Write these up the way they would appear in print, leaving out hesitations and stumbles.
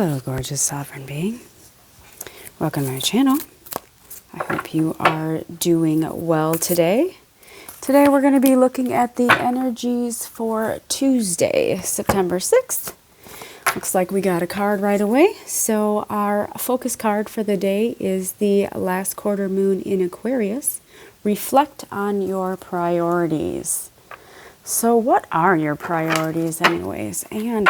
Hello, gorgeous sovereign being. Welcome to my channel. I hope you are doing well today. Today we're going to be looking at the energies for Tuesday, September 6th. Looks like we got a card right away. So our focus card for the day is the last quarter moon in Aquarius. Reflect on your priorities. So what are your priorities anyways? And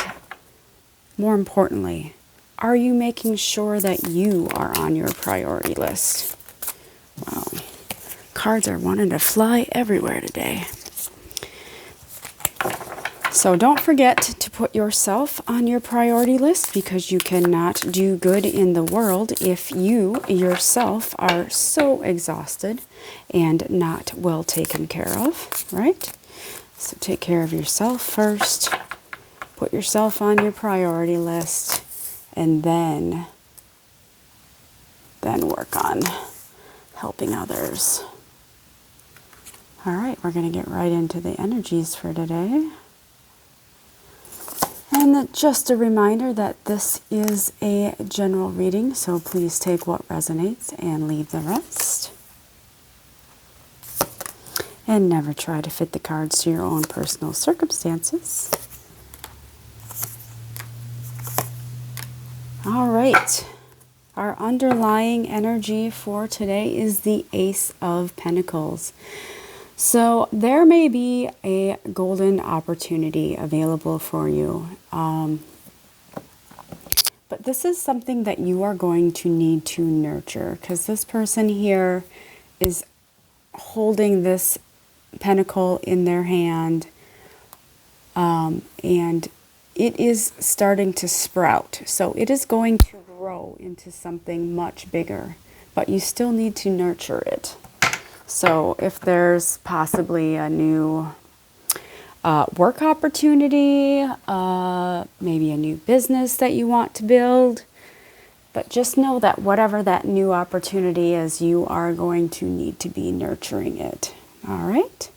more importantly, are you making sure that you are on your priority list? Wow, cards are wanting to fly everywhere today. So don't forget to put yourself on your priority list, because you cannot do good in the world if you yourself are so exhausted and not well taken care of, right? So take care of yourself first. Put yourself on your priority list, and then work on helping others. All right, we're going to get right into the energies for today. And just a reminder that this is a general reading, so please take what resonates and leave the rest. And never try to fit the cards to your own personal circumstances. All right, our underlying energy for today is the Ace of Pentacles. So there may be a golden opportunity available for you. But this is something that you are going to need to nurture, because this person here is holding this pentacle in their hand, and it is starting to sprout. So it is going to grow into something much bigger, but you still need to nurture it. So if there's possibly a new work opportunity, maybe a new business that you want to build, but just know that whatever that new opportunity is, you are going to need to be nurturing it. All right.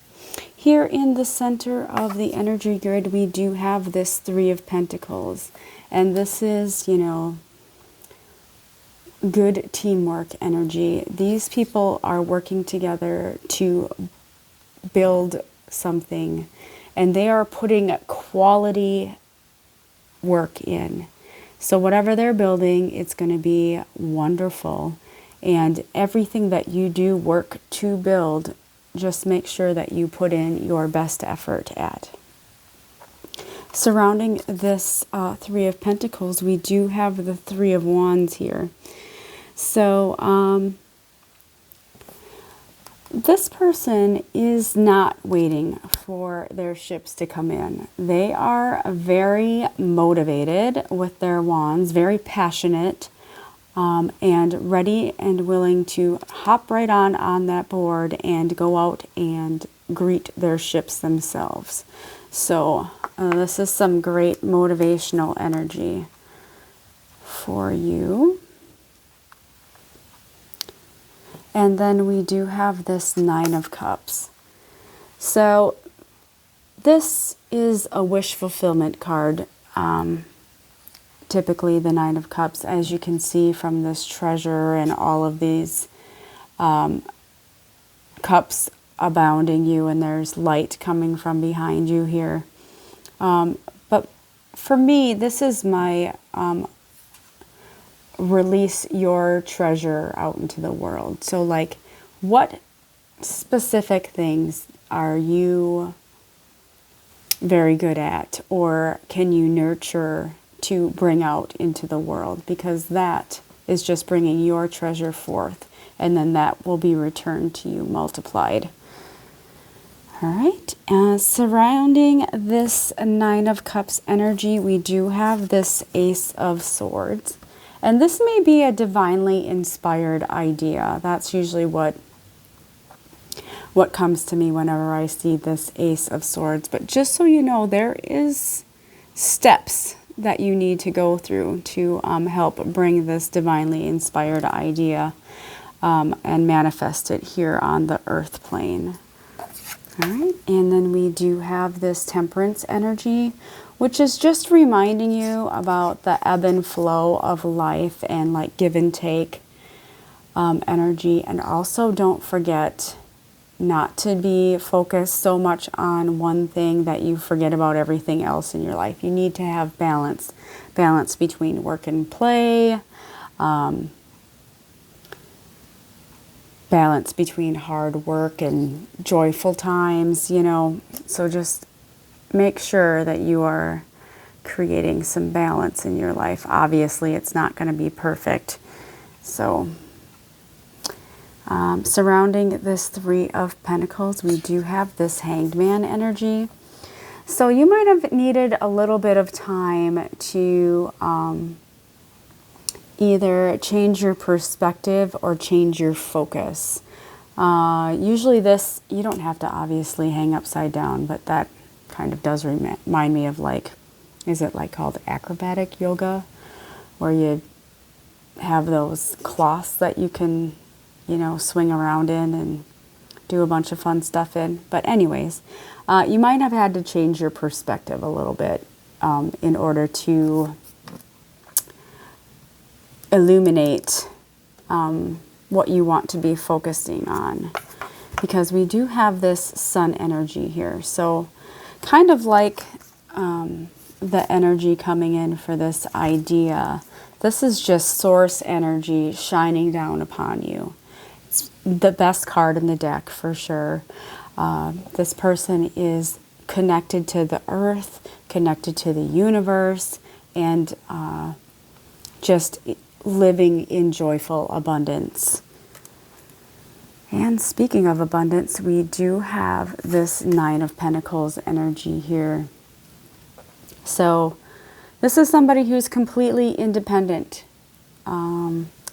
Here in the center of the energy grid, we do have this Three of Pentacles. And this is, you know, good teamwork energy. These people are working together to build something, and they are putting quality work in. So whatever they're building, it's going to be wonderful. And everything that you do work to build, just make sure that you put in your best effort at. Surrounding this Three of Pentacles, we do have the Three of Wands here. So this person is not waiting for their ships to come in. They are very motivated with their wands, very passionate, and ready and willing to hop right on that board and go out and greet their ships themselves. So this is some great motivational energy for you. And then we do have this Nine of Cups. So this is a wish fulfillment card. Typically the Nine of Cups, as you can see from this treasure and all of these cups abounding you, and there's light coming from behind you here. But for me, this is my release your treasure out into the world. So like, what specific things are you very good at, or can you nurture to bring out into the world? Because that is just bringing your treasure forth, and then that will be returned to you multiplied. All right, surrounding this Nine of Cups energy, we do have this Ace of Swords. And this may be a divinely inspired idea. That's usually what comes to me whenever I see this Ace of Swords. But just so you know, there is steps that you need to go through to help bring this divinely inspired idea and manifest it here on the earth plane. All right, and then we do have this Temperance energy, which is just reminding you about the ebb and flow of life and like give and take energy. And also don't forget not to be focused so much on one thing that you forget about everything else in your life. You need to have balance between work and play, balance between hard work and joyful times, you know. So just make sure that you are creating some balance in your life. Obviously, it's not going to be perfect. So surrounding this Three of Pentacles, we do have this Hanged Man energy. So you might have needed a little bit of time to either change your perspective or change your focus. Usually this, you don't have to obviously hang upside down, but that kind of does remind me of like, is it like called acrobatic yoga? Where you have those cloths that you can, you know, swing around in and do a bunch of fun stuff in. But anyways, you might have had to change your perspective a little bit in order to illuminate what you want to be focusing on, because we do have this Sun energy here. So kind of like the energy coming in for this idea, this is just source energy shining down upon you. It's the best card in the deck for sure. This person is connected to the earth, connected to the universe, and just living in joyful abundance. And speaking of abundance, we do have this Nine of Pentacles energy here. So this is somebody who's completely independent.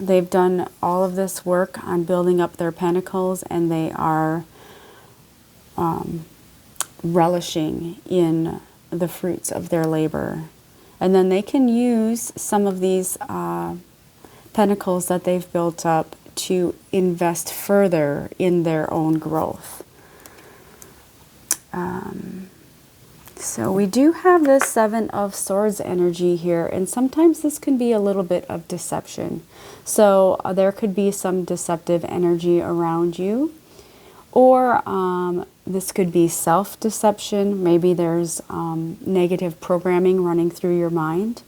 They've done all of this work on building up their pentacles, and they are relishing in the fruits of their labor. And then they can use some of these pentacles that they've built up to invest further in their own growth. So we do have this Seven of Swords energy here, and sometimes this can be a little bit of deception. So there could be some deceptive energy around you, or this could be self-deception. Maybe there's negative programming running through your mind,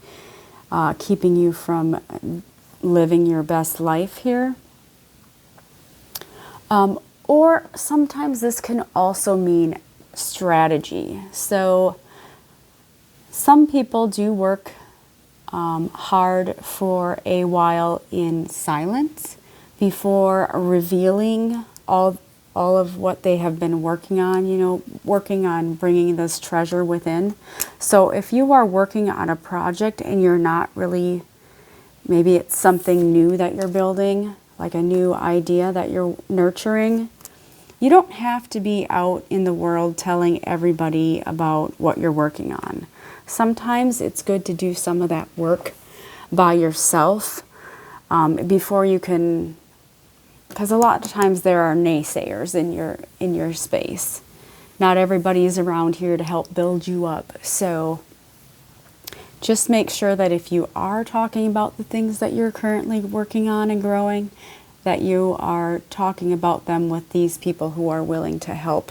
keeping you from living your best life here. Or sometimes this can also mean strategy. So some people do work hard for a while in silence before revealing all of what they have been working on, you know, working on bringing this treasure within. So if you are working on a project and you're not really, maybe it's something new that you're building, like a new idea that you're nurturing, you don't have to be out in the world telling everybody about what you're working on. Sometimes it's good to do some of that work by yourself before you can, because a lot of times there are naysayers in your space. Not everybody is around here to help build you up. So just make sure that if you are talking about the things that you're currently working on and growing, that you are talking about them with these people who are willing to help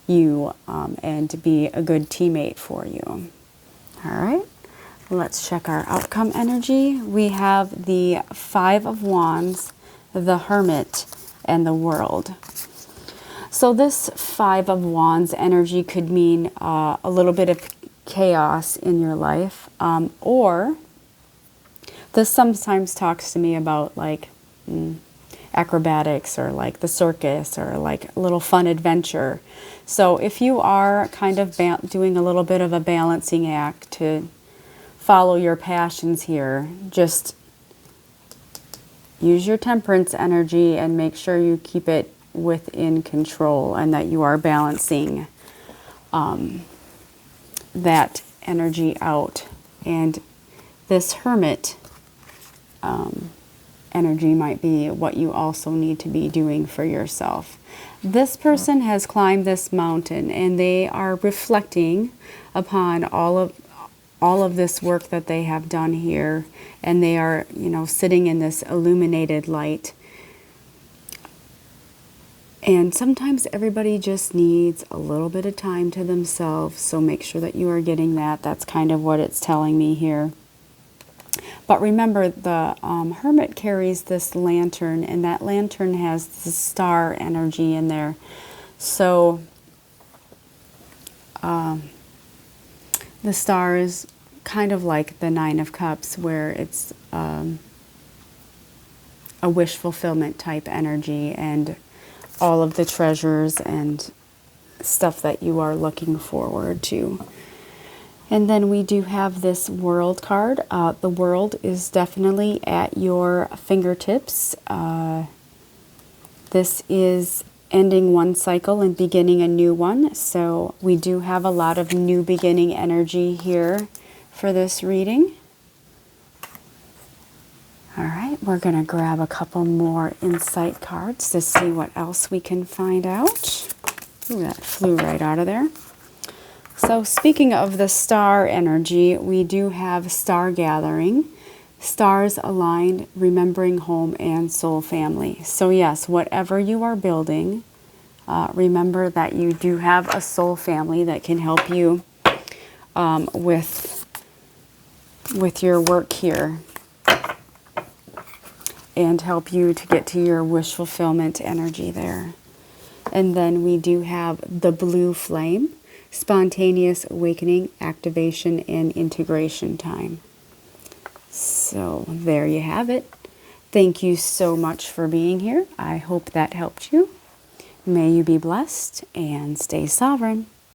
you and to be a good teammate for you. All right, let's check our outcome energy. We have the Five of Wands, the Hermit, and the World. So this Five of Wands energy could mean a little bit of chaos in your life, or this sometimes talks to me about like acrobatics or like the circus or like a little fun adventure. So if you are kind of doing a little bit of a balancing act to follow your passions here, just use your Temperance energy and make sure you keep it within control and that you are balancing that energy out. And this Hermit energy might be what you also need to be doing for yourself. This person has climbed this mountain and they are reflecting upon all all of this work that they have done here, and they are, you know, sitting in this illuminated light. And sometimes everybody just needs a little bit of time to themselves, so make sure that you are getting that. That's kind of what it's telling me here. But remember, the hermit carries this lantern, and that lantern has the star energy in there. So the star is kind of like the Nine of Cups, where it's a wish fulfillment type energy, and all of the treasures and stuff that you are looking forward to. And then we do have this World card. The World is definitely at your fingertips. This is ending one cycle and beginning a new one. So we do have a lot of new beginning energy here for this reading. All right, we're going to grab a couple more insight cards to see what else we can find out. Ooh, that flew right out of there. So speaking of the star energy, we do have star gathering, stars aligned, remembering home and soul family. So yes, whatever you are building, remember that you do have a soul family that can help you with your work here and help you to get to your wish fulfillment energy there. And then we do have the blue flame, spontaneous awakening, activation, and integration time. So there you have it. Thank you so much for being here. I hope that helped you. May you be blessed and stay sovereign.